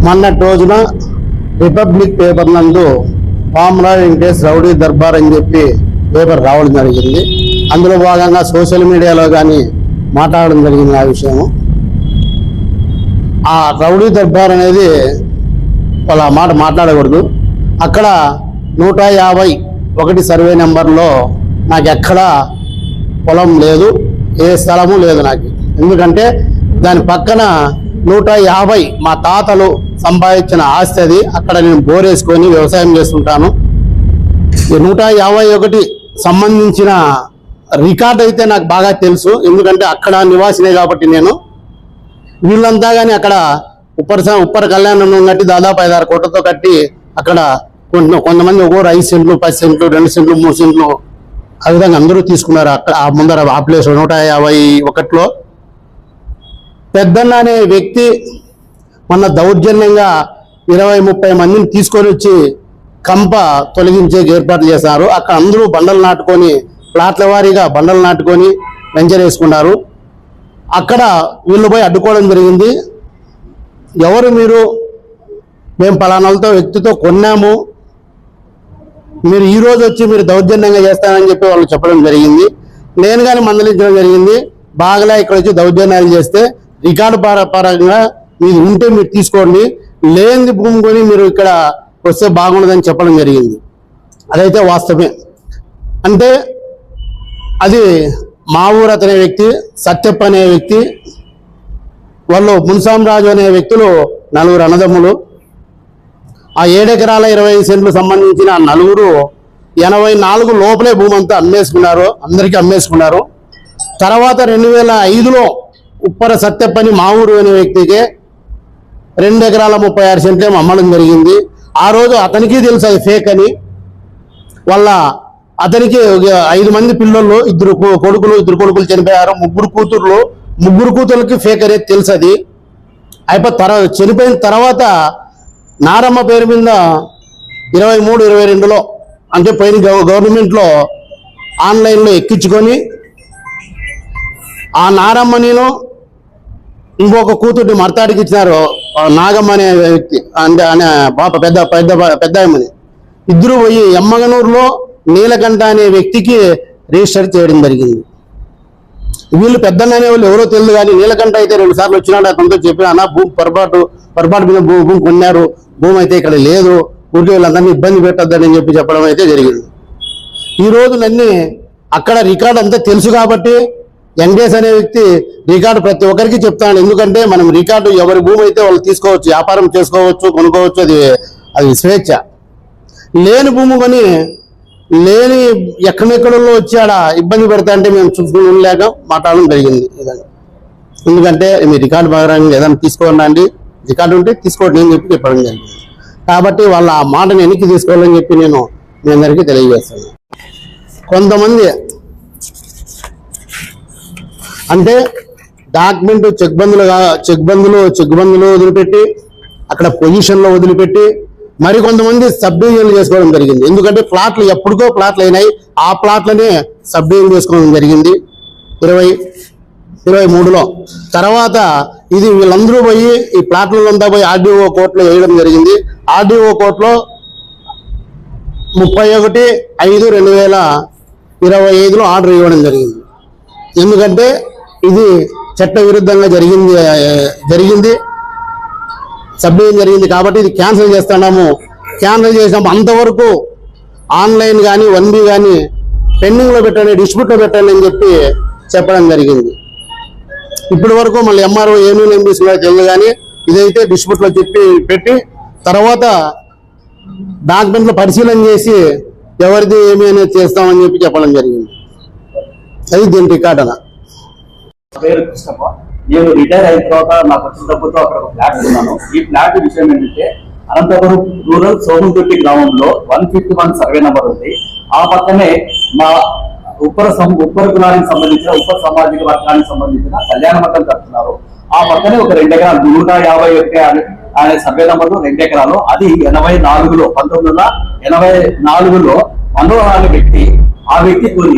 మొన్నటి రోజున republic paper నందు పామరాజు వెంకటేష్ రౌడీ దర్బార్ అని చెప్పి పేపర్ రావడం జరిగింది. అందులో భాగంగా సోషల్ మీడియాలో కానీ మాట్లాడడం జరిగింది. ఆ విషయము ఆ రౌడీ దర్బార్ అనేది వాళ్ళ మాట మాట్లాడకూడదు. అక్కడ 151 సర్వే నెంబర్లో నాకు ఎక్కడా పొలం లేదు, ఏ స్థలము లేదు నాకు. ఎందుకంటే దాని పక్కన 150 మా తాతలు సంపాదించిన ఆస్తి అది. అక్కడ నేను బోరేసుకొని వ్యవసాయం చేస్తుంటాను. ఈ 151 సంబంధించిన రికార్డ్ అయితే నాకు బాగా తెలుసు, ఎందుకంటే అక్కడ నివాసినే కాబట్టి నేను. వీళ్ళంతా కానీ అక్కడ ఉప్పర కళ్యాణం కట్టి దాదాపు 5-6 కోట్లతో కట్టి అక్కడ కొంతమంది ఒక్కొక్కరు 5 సెంట్లు 10 సెంట్లు 2 సెంట్లు 3 సెంట్లు ఆ విధంగా అందరూ తీసుకున్నారు. అక్కడ ఆ ముందర ఆ ప్లేస్ 151లో పెద్దన్న అనే వ్యక్తి మొన్న దౌర్జన్యంగా 20-30 మందిని తీసుకొని వచ్చి కంప తొలగించే ఏర్పాట్లు చేశారు. అక్కడ అందరూ బండలు నాటుకొని ప్లాట్ల వారీగా బండలు నాటుకొని వెంచర్ వేసుకున్నారు. అక్కడ వీళ్ళు పోయి అడ్డుకోవడం జరిగింది. ఎవరు మీరు? మేము పలానాలతో వ్యక్తితో కొన్నాము, మీరు ఈ రోజు వచ్చి మీరు దౌర్జన్యంగా చేస్తానని చెప్పి వాళ్ళు చెప్పడం జరిగింది. నేను కానీ మందలించడం జరిగింది. బాగలే ఇక్కడ వచ్చి దౌర్జన్యాలు చేస్తే రికార్డు పరంగా మీది ఉంటే మీరు తీసుకోండి, లేనిది భూమి కొని మీరు ఇక్కడ వస్తే బాగుండదని చెప్పడం జరిగింది. అదైతే వాస్తవమే. అంటే అది మా ఊరు అతనే వ్యక్తి, సత్యప్ప అనే వ్యక్తి, వాళ్ళు మున్సాంరాజు అనే వ్యక్తులు 4 అన్నదమ్ములు. ఆ 7 ఎకరాల 25 సెంట్లు సంబంధించిన 4 84 లోపలే భూమి అంతా అమ్మేసుకున్నారు, అందరికీ అమ్మేసుకున్నారు. తర్వాత 2005లో ఉప్పర సత్యప్పని మా ఊరు అనే వ్యక్తికి 2 ఎకరాల 36 సెంట్లేమో అమ్మడం జరిగింది. ఆ రోజు అతనికి తెలుసు అది ఫేక్ అని. అతనికి 5 మంది పిల్లలు, 2 కొడుకులు 2 కొడుకులు చనిపోయారు, 3 కూతుర్లకి ఫేక్ అనేది తెలుసు. అది చనిపోయిన తర్వాత నారమ్మ పేరు మీద 23-22లో అంటే పోయిన గవర్నమెంట్లో ఆన్లైన్లో ఎక్కించుకొని ఆ నారమ్మ నేను ఇంకొక కూతుర్ని మర్తాడికి ఇచ్చినారు, నాగమ్మ అనే వ్యక్తి అంటే అనే పాప పెద్ద అమ్మని. ఇద్దరు పోయి ఎమ్మగనూరులో నీలకంఠ అనే వ్యక్తికి రిజిస్టర్ చేయడం జరిగింది. వీళ్ళు పెద్దన్న అనే వాళ్ళు ఎవరో తెలియదు, కానీ నీలకంఠ అయితే 2 సార్లు వచ్చినాడు. అతనితో చెప్పినా భూమి పొరపాటు మీద భూమి కొన్నారు, భూమి అయితే ఇక్కడ లేదు, ఊరికి వీళ్ళందరినీ ఇబ్బంది పెట్టద్దని చెప్పడం అయితే జరిగింది. ఈ రోజు నన్ను అక్కడ రికార్డు అంతా తెలుసు కాబట్టి వెంకటేష్ అనే వ్యక్తి రికార్డు ప్రతి ఒక్కరికి చెప్తాను. ఎందుకంటే మనం రికార్డు ఎవరి భూమి అయితే వాళ్ళు తీసుకోవచ్చు, వ్యాపారం చేసుకోవచ్చు, కొనుక్కోవచ్చు, అది స్వేచ్ఛ. లేని భూమి కొని లేని ఎక్కడెక్కడలో వచ్చి ఆడ ఇబ్బంది పెడతా అంటే మేము చూసుకోలేక మాట్లాడడం జరిగింది. ఎందుకంటే మీ రికార్డు ప్రకారంగా ఏదైనా తీసుకోండి, రికార్డు ఉంటే తీసుకోండి అని చెప్పడం జరిగింది. కాబట్టి వాళ్ళ ఆ మాటను వెనక్కి తీసుకోవాలని చెప్పి నేను మీ అందరికీ తెలియజేస్తాను. కొంతమంది అంటే డాక్యుమెంట్ చెక్ బందులు వదిలిపెట్టి అక్కడ పొజిషన్లో వదిలిపెట్టి మరి కొంతమంది సబ్ డివిజన్లు చేసుకోవడం జరిగింది. ఎందుకంటే ప్లాట్లు ఎప్పటికో ప్లాట్లు అయినాయి, ఆ ప్లాట్లనే సబ్ డివిజన్ చేసుకోవడం జరిగింది 2023లో. తర్వాత ఇది వీళ్ళందరూ పోయి ఈ ప్లాట్లంతా పోయి ఆర్డీఓ కోర్టులో వేయడం జరిగింది. ఆర్డీఓ కోర్టులో 31/5/2025లో ఆర్డర్ ఇవ్వడం జరిగింది. ఎందుకంటే ఇది చట్ట విరుద్ధంగా జరిగింది సబ్ డివిజన్ జరిగింది కాబట్టి ఇది క్యాన్సిల్ చేస్తున్నాము. క్యాన్సిల్ చేసినప్పుడు అంతవరకు ఆన్లైన్ కానీ 1B కానీ పెండింగ్లో పెట్టండి, డిస్ప్యూట్లో పెట్టండి అని చెప్పడం జరిగింది. ఇప్పటి వరకు మళ్ళీ ఎంఆర్ఓ ఏం తీసుకున్నా తెలియదు, కానీ ఇదైతే డిస్ప్యూట్లో పెట్టి తర్వాత డాక్యుమెంట్లు పరిశీలన చేసి ఎవరిది ఏమి అనేది చేస్తామని చెప్పడం జరిగింది. అది దీని రికార్డ్ అన్న. నేను రిటైర్ అయిన తర్వాత నాకు వచ్చిన డబ్బుతో అక్కడ ఒక ఫ్లాట్ ఉన్నాను. ఈ ఫ్లాట్ విషయం ఏంటంటే అనంతపురం రూరల్ సోమంతుర్తి గ్రామంలో 151 సర్వే నెంబర్ ఉంది. ఆ పక్కనే మా ఉప్పర కులానికి సంబంధించిన ఉప్పర సామాజిక వర్గానికి సంబంధించిన కళ్యాణ మండపం కడుతున్నారు. ఆ పక్కనే ఒక 2 ఎకరాలు 151 అనే సర్వే నెంబర్లు 2 ఎకరాలు. అది 1984లో 1984లో వ్యక్తి ఆ వ్యక్తి కొని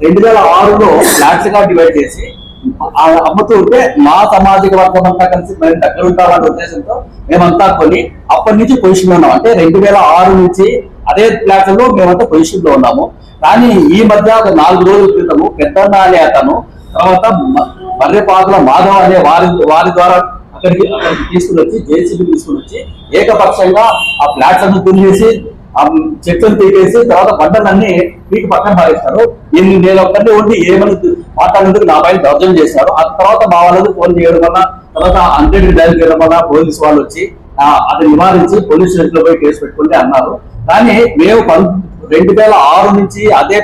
2006లో ఫ్లాట్స్ గా డివైడ్ చేసి అమ్ముతూ ఉంటే మా సామాజిక వర్గం అంతా కలిసి మేము దగ్గర ఉంటామనే ఉద్దేశంతో మేమంతా కొని అప్పటి నుంచి పొజిషన్ లో ఉన్నాం. అంటే 2006 నుంచి అదే ప్లాట్ఫామ్ లో మేమంతా పొజిషన్ లో ఉన్నాము. కానీ ఈ మధ్య ఒక 4 రోజుల క్రితము పెద్దన్న అనే అతను, తర్వాత మర్రెపాకుల మాధవ్ అనే వారి ద్వారా అక్కడికి తీసుకుని వచ్చి జేసీబీ తీసుకుని వచ్చి ఏకపక్షంగా ఆ ప్లాట్లను తుల్లేసి ఆ చెట్లను తీసేసి తర్వాత బండలన్నీ మీకు పక్కన పారేస్తారు. నేను ఒక్కరిని ఉండి ఏమని మాట్లాడేందుకు నా పైన దౌర్జన్యం చేశారు. ఆ తర్వాత మా వాళ్ళకు ఫోన్ చేయడం వల్ల, తర్వాత 100 డైల్ చేయడం వల్ల పోలీసు వాళ్ళు వచ్చి అది నివారించి పోలీస్ స్టేషన్ లో పోయి కేసు పెట్టుకుంటే అన్నారు. కానీ మేము 2006 నుంచి అదే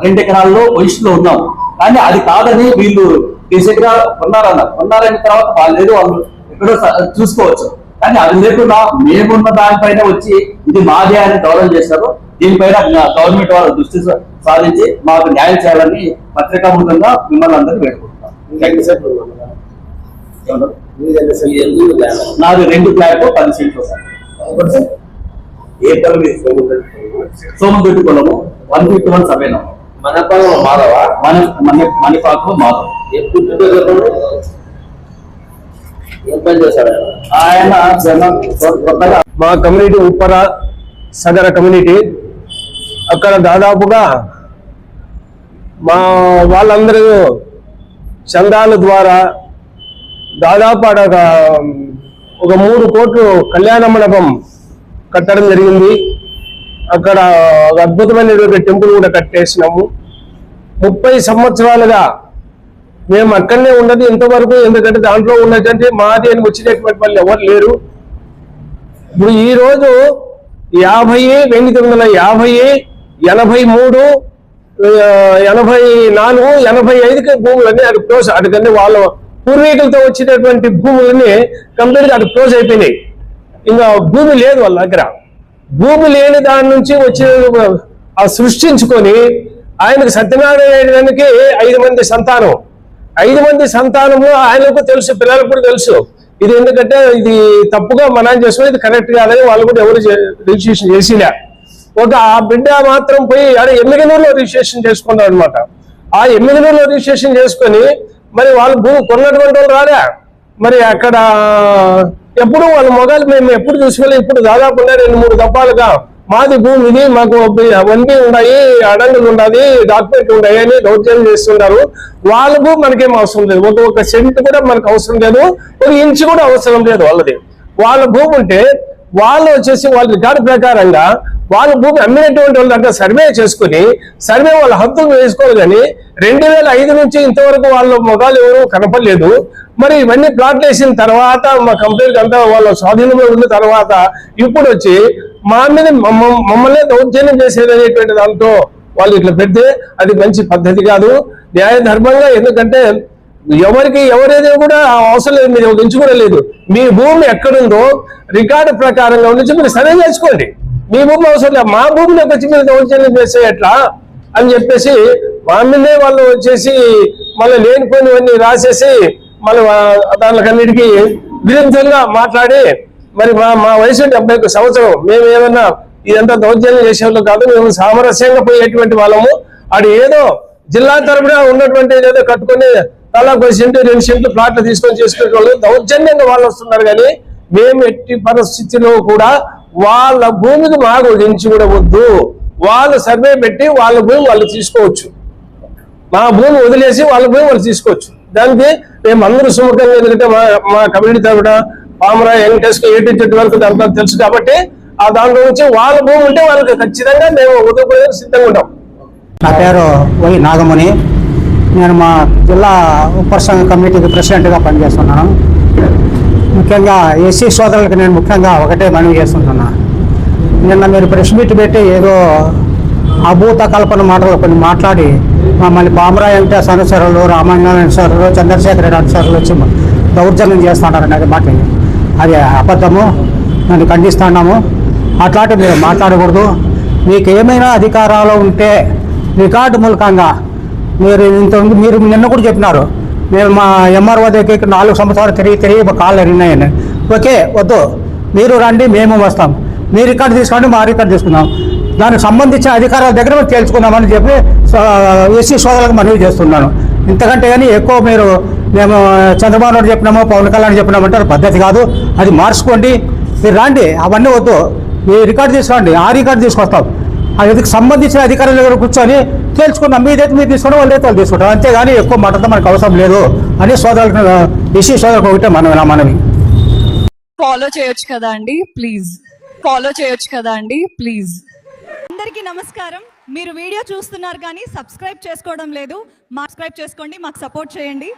2 ఎకరాల్లో పొజిషన్ లో ఉన్నాము. కానీ అది కాదని వీళ్ళు రీసెంట్ గా కొన్నారని తర్వాత వాళ్ళు ఎక్కడో చూసుకోవచ్చు. కానీ అది లేకుండా మేమున్న దానిపైన వచ్చి ఇది మాదే అని గౌరవం చేశారు. దీనిపైన గవర్నమెంట్ వాళ్ళు దృష్టి సాధించి మాకు న్యాయం చేయాలని పత్రికాముఖంగా మిమ్మల్ని అందరినీ వేడుకుంటున్నాం. నాది 2 ఫ్లాట్ 10 సెంట్లు సార్. సోమదొడ్డి పొలము 151 సర్వే నంబర్. మణిపాకు మాధవ్. ఆయన మా కమ్యూనిటీ ఉప్పర సగర కమ్యూనిటీ, అక్కడ దాదాపుగా మా వాళ్ళందరూ చందాల ద్వారా దాదాపు ఒక 3 కోట్లు కళ్యాణ మండపం కట్టడం జరిగింది. అక్కడ ఒక అద్భుతమైనటువంటి టెంపుల్ కూడా కట్టేసినాము. 30 సంవత్సరాలుగా మేము అక్కడనే ఉన్నది ఇంతవరకు. ఎందుకంటే దాంట్లో ఉన్నటువంటి మాది అని వచ్చినటువంటి వాళ్ళు ఎవరు లేరు. ఇప్పుడు ఈ రోజు 50, 1950, 83, 84, 85కి భూములన్నీ అది క్లోజ్. అటుకంటే వాళ్ళ పూర్వీకులతో వచ్చినటువంటి భూములన్నీ కంప్లీట్ గా అటు క్లోజ్ అయిపోయినాయి. ఇంకా భూమి లేదు వాళ్ళ దగ్గర. భూమి లేని దాని నుంచి వచ్చి సృష్టించుకొని ఆయనకు సత్యనారాయణకి 5 మంది సంతానం. 5 మంది సంతానంలో ఆయనకు తెలుసు, పిల్లలకు కూడా తెలుసు ఇది. ఎందుకంటే ఇది తప్పుగా మనం చేసుకుని ఇది కరెక్ట్ కాదని వాళ్ళు కూడా ఎవరు రిజిస్ట్రేషన్ చేసిలే. ఆ బిడ్డ మాత్రం పోయి ఎమ్మిగనూరులో రిజిస్ట్రేషన్ చేసుకున్నాడు అనమాట. ఆ ఎమ్మిగనూరులో రిజిస్ట్రేషన్ చేసుకొని మరి వాళ్ళు భూమి కొన్నటువంటి వాళ్ళు రారా. మరి అక్కడ ఎప్పుడు వాళ్ళ మొగాలు మేము ఎప్పుడు చూసుకోవాలి. ఇప్పుడు దాదాపుగా 2-3 దఫాలుగా మాది భూమి ఇది, మాకు అవన్నీ ఉన్నాయి, అడంగులు ఉండాలి, డాక్యుమెంట్ ఉన్నాయి అని దౌర్జన్యం చేస్తున్నారు. వాళ్ళ భూమి మనకేం అవసరం లేదు. ఒక సెంట్ కూడా మనకు అవసరం లేదు, 1 ఇంచు కూడా అవసరం లేదు వాళ్ళది. వాళ్ళ భూమి ఉంటే వాళ్ళు వచ్చేసి వాళ్ళ రికార్డు ప్రకారంగా వాళ్ళ భూమి అమ్మినటువంటి వాళ్ళ దగ్గర సర్వే చేసుకుని సర్వే వాళ్ళ హద్దులు వేసుకోవాలి. కానీ 2005 నుంచి ఇంతవరకు వాళ్ళ మొగాలు ఎవరు కనపడలేదు. మరి ఇవన్నీ ప్లాట్లు వేసిన తర్వాత మా కంప్లీట్ అంతా వాళ్ళ స్వాధీనంలో ఉన్న తర్వాత ఇప్పుడు వచ్చి మా మీద మమ్మల్ని దౌర్జన్యం చేసేది అనేటువంటి దాంతో వాళ్ళు ఇట్లా పెడితే అది మంచి పద్ధతి కాదు, న్యాయ ధర్మంగా. ఎందుకంటే ఎవరేదో కూడా అవసరం లేదు, మీరు ఇంచు కూడా లేదు. మీ భూమి ఎక్కడుందో రికార్డు ప్రకారంగా నుంచి మీరు సర్వే చేసుకోండి. మీ భూమి అవసరం లేదు, మా భూమిలోకి వచ్చి మీరు దౌర్జన్యం చేసే ఎట్లా అని చెప్పేసి మా మీదే వాళ్ళు వచ్చేసి మళ్ళీ లేనిపోయినవన్నీ రాసేసి మళ్ళీ దానికన్నిటికీ విరుద్ధంగా మాట్లాడి మరి మా వయసు 71 సంవత్సరం. మేము ఏమన్నా ఇదంతా దౌర్జన్యం చేసేవాళ్ళు కాదు, మేము సామరస్యంగా పోయేటువంటి వాళ్ళము. అది ఏదో జిల్లా తరపున ఉన్నటువంటి ఏదో కట్టుకుని తలా 1 సెంటు 2 సెంట్లు ప్లాట్లు తీసుకొని చేసుకునే వాళ్ళు దౌర్జన్యంగా వాళ్ళు వస్తున్నారు. కానీ మేము ఎట్టి పరిస్థితిలో కూడా వాళ్ళ భూమికి మాకు ఇంచు కూడా వద్దు. వాళ్ళు సర్వే పెట్టి వాళ్ళ భూమి వాళ్ళు తీసుకోవచ్చు, మా భూమి వదిలేసి వాళ్ళ భూమి వాళ్ళు తీసుకోవచ్చు. దానికి మేము అందరూ సుముఖంగా, ఎందుకంటే మా కమ్యూనిటీ తరపున పామరా వెంకటేశ్వర ఏటి వరకు దాంట్లో తెలుసు కాబట్టి ఆ దాంట్లో నుంచి వాళ్ళ భూమి ఉంటే వాళ్ళకి ఖచ్చితంగా మేము వదులుకోవడానికి సిద్ధంగా ఉంటాం. నా పేరు వై నాగముని. నేను మా జిల్లా ఉప సంఘ కమిటీకి ప్రెసిడెంట్గా పనిచేస్తున్నాను. ముఖ్యంగా ఎస్సీ సోదరులకు నేను ముఖ్యంగా ఒకటే మనవి చేస్తున్నాను. నిన్న మీరు ప్రెస్ మీట్ పెట్టి ఏదో అభూత కల్పన మాటలు కొన్ని మాట్లాడి మమ్మల్ని పామరా వెంకటేశ్వర అనుసరులు, రామాయణ అనుసరులు, చంద్రశేఖర రెడ్డి అనుసరులు వచ్చి దౌర్జన్యం చేస్తున్నారని అది మాట, అది అబద్ధము. నన్ను ఖండిస్తున్నాము. అట్లాంటి మీరు మాట్లాడకూడదు. మీకు ఏమైనా అధికారాలు ఉంటే రికార్డు మూలకంగా మీరు నిన్న కూడా చెప్పినారు, మేము మా ఎంఆర్ఓ దగ్గరికి 4 సంవత్సరాలు తిరిగి కాళ్ళు ఎరిగినాయని. ఓకే, వద్దు, మీరు రండి, మేము వస్తాం. మీ రికార్డు తీసుకోండి, మా రికార్డు తీసుకుందాం. దానికి సంబంధించిన అధికారాల దగ్గర తేల్చుకుందామని చెప్పి ఎస్సీ సోదరులకు మనవి చేస్తున్నాను. ఇంతకంటే కానీ ఎక్కువ మీరు మేము చంద్రబాబు నాయుడు చెప్పినామో పవన్ కళ్యాణ్ చెప్పినామంటే అది పద్ధతి కాదు. అది మార్చుకోండి, మీరు రాండి, అవన్నీ వద్దు. మీ రికార్డు తీసుకురండి, ఆ రికార్డు తీసుకొస్తాం. అది సంబంధించిన అధికారుల దగ్గర కూర్చొని తేల్చుకున్నాం. మీదైతే మీరు తీసుకున్నాం, వాళ్ళైతే వాళ్ళు తీసుకుంటాం. అంతేగాని ఎక్కువ మాటతో మనకు అవసరం లేదు అని సోదరులకు ఎస్సీ సోదరులకు ఒకటే మనవి. ఫాలో చేయొచ్చు కదా అండి ప్లీజ్, ఫాలో చేయొచ్చు కదా అండి ప్లీజ్. అందరికీ నమస్కారం. మీరు వీడియో చూస్తున్నారు కానీ సబ్స్క్రైబ్ చేసుకోవడం లేదు. సబ్స్క్రైబ్ చేసుకోండి, మాకు సపోర్ట్ చేయండి.